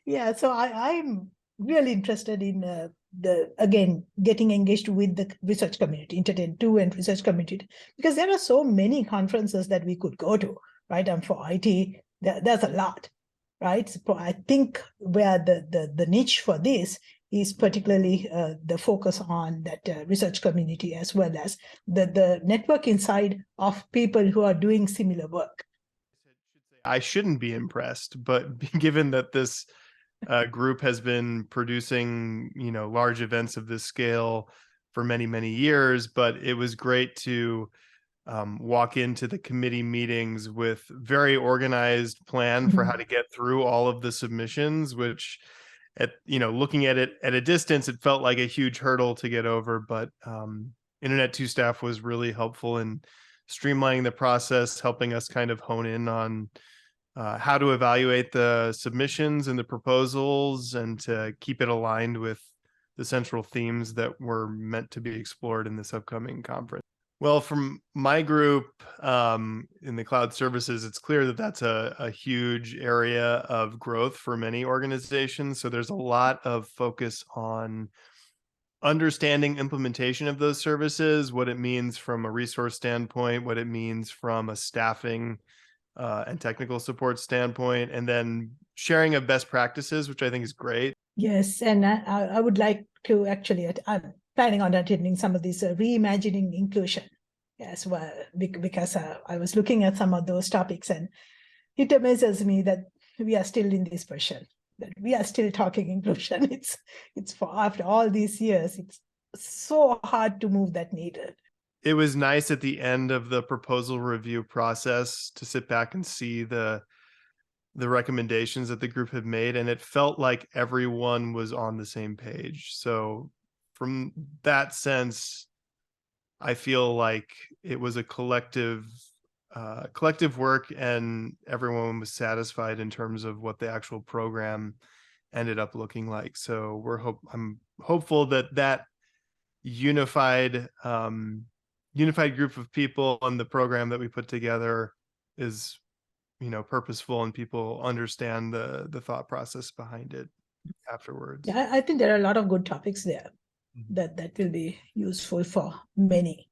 Yeah, so I'm really interested in again, getting engaged with the research community, Internet 2 and research community, because there are so many conferences that we could go to, right? And for IT, there's a lot, right? So I think where the niche for this is particularly the focus on that research community, as well as the network inside of people who are doing similar work. I shouldn't be impressed, but given that this group has been producing, large events of this scale for many, many years, but it was great to walk into the committee meetings with very organized plan for how Mhm. to get through all of the submissions, which looking at it at a distance, it felt like a huge hurdle to get over, but Internet 2 staff was really helpful in streamlining the process, helping us kind of hone in on how to evaluate the submissions and the proposals and to keep it aligned with the central themes that were meant to be explored in this upcoming conference. Well, from my group in the cloud services, it's clear that that's a huge area of growth for many organizations. So there's a lot of focus on understanding implementation of those services, what it means from a resource standpoint, what it means from a staffing and technical support standpoint, and then sharing of best practices, which I think is great. Yes, and I would like to actually, I'm planning on attending some of these reimagining inclusion as well, because I was looking at some of those topics, and it amazes me that we are still in this version, that we are still talking inclusion. It's for after all these years, it's so hard to move that needle. It was nice at the end of the proposal review process to sit back and see the recommendations that the group had made, and it felt like everyone was on the same page. So from that sense, I feel like it was a collective work, and everyone was satisfied in terms of what the actual program ended up looking like. So I'm hopeful that unified unified group of people and the program that we put together is purposeful, and people understand the thought process behind it afterwards. Yeah, I think there are a lot of good topics there Mhm. that will be useful for many.